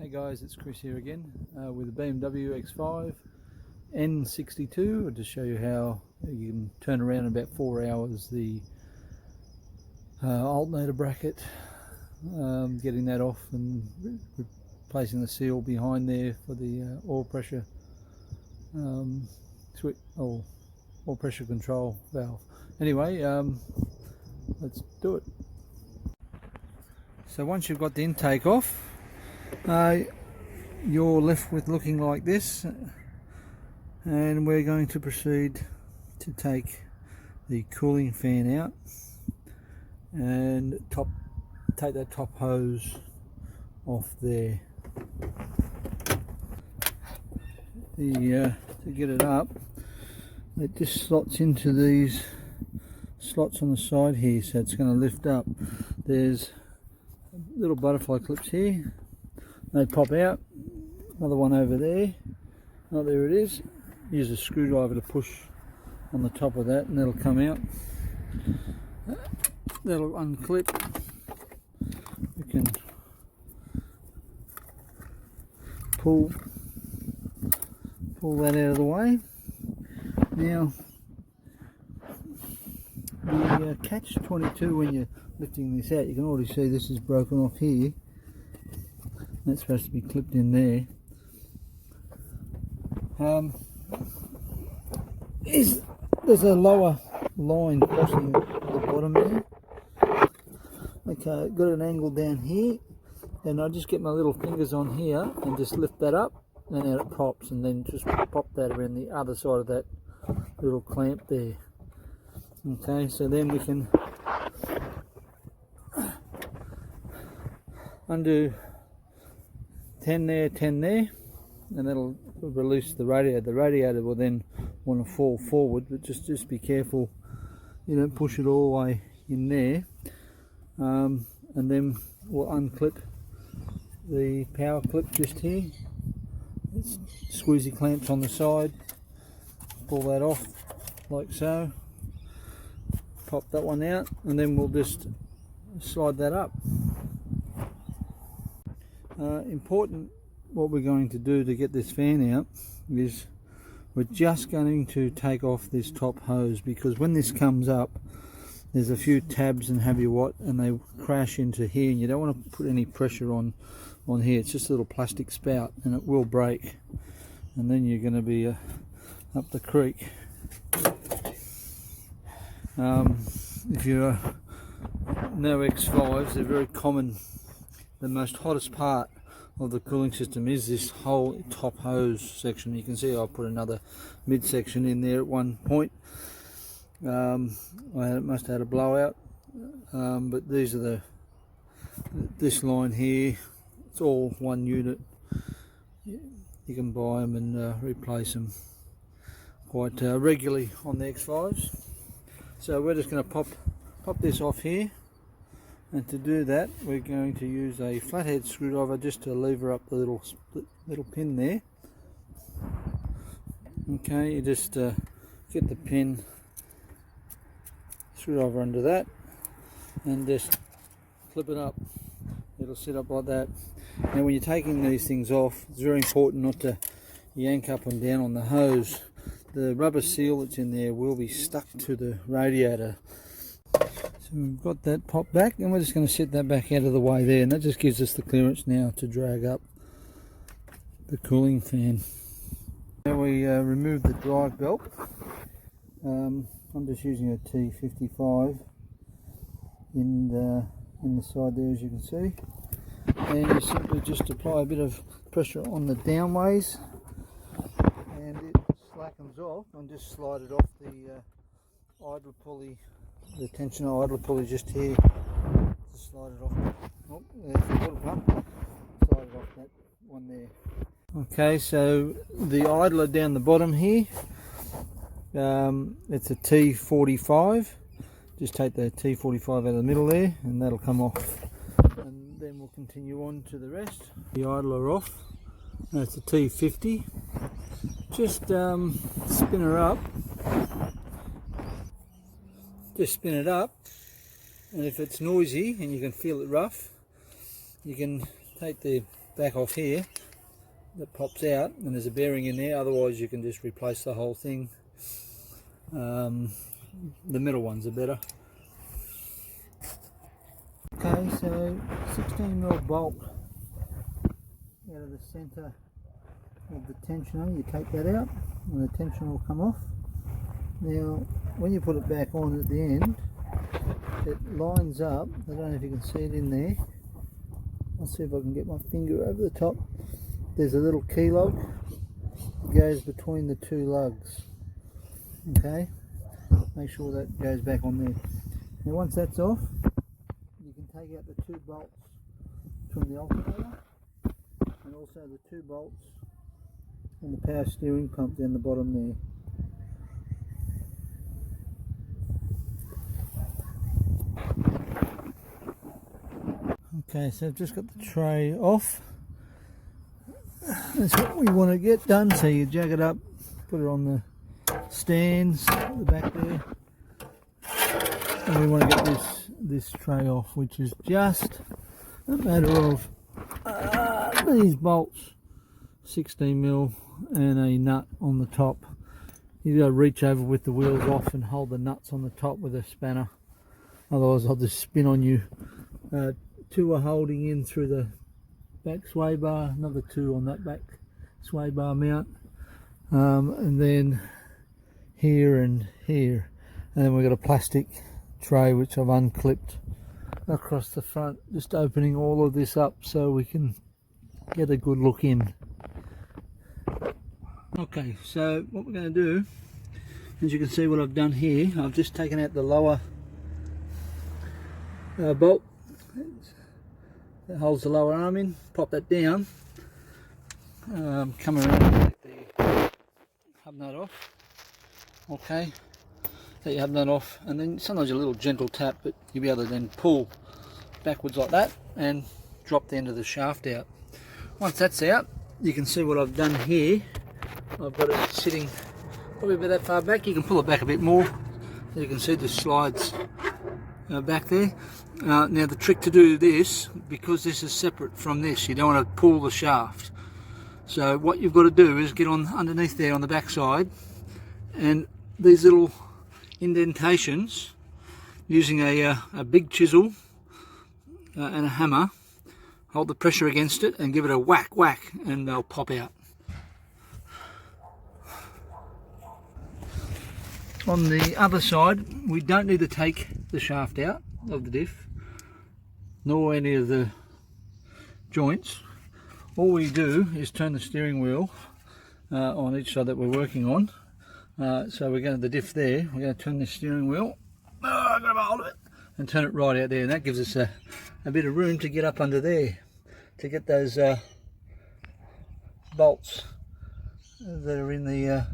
Hey guys, it's Chris here again with the BMW X5 n62. I'll just show you how you can turn around in about 4 hours the alternator bracket, getting that off and replacing the seal behind there for the oil pressure switch, oil pressure control valve. Anyway, let's do it. So once you've got the intake off, you're left with looking like this, and we're going to proceed to take the cooling fan out and take that top hose off there. To get it up, it just slots into these slots on the side here, so it's going to lift up. There's little butterfly clips here. They pop out. Another one over there. Oh, there it is. Use a screwdriver to push on the top of that and that'll come out. That'll unclip. We can pull that out of the way. Now the catch-22, when you're lifting this out, you can already see this is broken off here. That's supposed to be clipped in there. There's a lower line crossing the bottom there. Okay, got an angle down here, and I just get my little fingers on here and just lift that up, and out it pops, and then just pop that around the other side of that little clamp there. Okay, so then we can undo 10 there, 10 there, and that'll release the radiator. The radiator will then want to fall forward, but just be careful you don't push it all the way in there. And then we'll unclip the power clip just here. It's squeezy clamps on the side. Pull that off like so. Pop that one out, and then we'll just slide that up. Important, what we're going to do to get this fan out is we're just going to take off this top hose, because when this comes up there's a few tabs and have you what, and they crash into here, and you don't want to put any pressure on here. It's just a little plastic spout and it will break, and then you're going to be up the creek. If you know X5s, they're very common. The most hottest part of the cooling system is this whole top hose section. You can see I'll put another midsection in there at one point. I must have had a blowout, but these are this line here. It's all one unit. You can buy them and replace them quite regularly on the X5s. So we're just going to pop this off here. And to do that, we're going to use a flathead screwdriver just to lever up the little pin there. Okay, you just get the pin, screwdriver under that, and just clip it up. It'll sit up like that. Now when you're taking these things off, it's very important not to yank up and down on the hose. The rubber seal that's in there will be stuck to the radiator. So we've got that popped back, and we're just going to set that back out of the way there, and that just gives us the clearance now to drag up the cooling fan. Now we remove the drive belt. I'm just using a T55 in the side there, as you can see, and you simply just apply a bit of pressure on the downways and it slackens off, and just slide it off the idler pulley. The tensioner idler pulley just here. Just slide it off. Oh, there's the water pump. Slide it off that one there. Okay, so the idler down the bottom here, it's a T45. Just take the T45 out of the middle there, and that'll come off. And then we'll continue on to the rest. The idler off. That's a T50. Just spin her up. Just spin it up, and if it's noisy and you can feel it rough, you can take the back off here that pops out, and there's a bearing in there. Otherwise you can just replace the whole thing. The middle ones are better. Okay, so 16mm bolt out of the centre of the tensioner. You take that out and the tension will come off. Now when you put it back on at the end, it lines up. I don't know if you can see it in there. I'll see if I can get my finger over the top. There's a little key lug that goes between the two lugs. Okay, make sure that goes back on there. Now once that's off, you can take out the two bolts from the alternator and also the two bolts on the power steering pump down the bottom there. Okay, so I've just got the tray off. That's what we want to get done. So you jug it up, put it on the stands at the back there, and we want to get this tray off, which is just a matter of these bolts, 16mm, and a nut on the top. You got to reach over with the wheels off and hold the nuts on the top with a spanner, otherwise I'll just spin on you. Two are holding in through the back sway bar, another two on that back sway bar mount, and then here and here, and then we've got a plastic tray which I've unclipped across the front, just opening all of this up so we can get a good look in. Okay, so what we're going to do, as you can see what I've done here, I've just taken out the lower bolt that holds the lower arm in, pop that down, come around and take the hub nut off. Okay, take your hub nut off, and then sometimes a little gentle tap, but you'll be able to then pull backwards like that and drop the end of the shaft out. Once that's out, you can see what I've done here. I've got it sitting probably about that far back. You can pull it back a bit more. You can see the slides back there. Now the trick to do this, because this is separate from this, you don't want to pull the shaft. So what you've got to do is get on underneath there on the back side, and these little indentations, using a big chisel and a hammer, hold the pressure against it and give it a whack whack, and they'll pop out. On the other side, we don't need to take the shaft out of the diff, nor any of the joints. All we do is turn the steering wheel on each side that we're working on. So we're going to the diff there, we're going to turn the steering wheel, I've got a hold of it, and turn it right out there, and that gives us a bit of room to get up under there, to get those bolts that are in the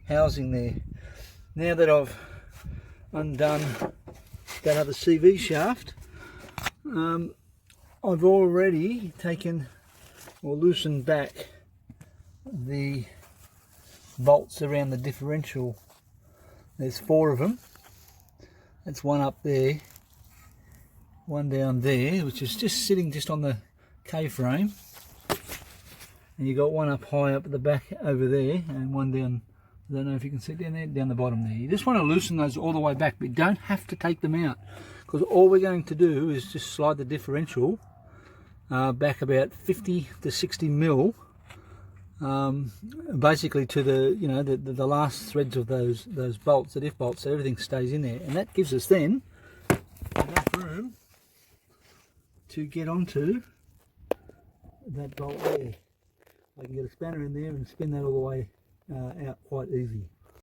housing there. Now that I've undone that other CV shaft, I've already taken or loosened back the bolts around the differential. There's 4 of them. That's one up there, one down there, which is just sitting just on the K-frame, and you got one up high up at the back over there, and one down, I don't know if you can see down there, down the bottom there. You just want to loosen those all the way back, but you don't have to take them out, because all we're going to do is just slide the differential back about 50 to 60 mil, basically to the, you know, the last threads of those bolts, the diff bolts, so everything stays in there, and that gives us then enough room to get onto that bolt there. I can get a spanner in there and spin that all the way out quite easy.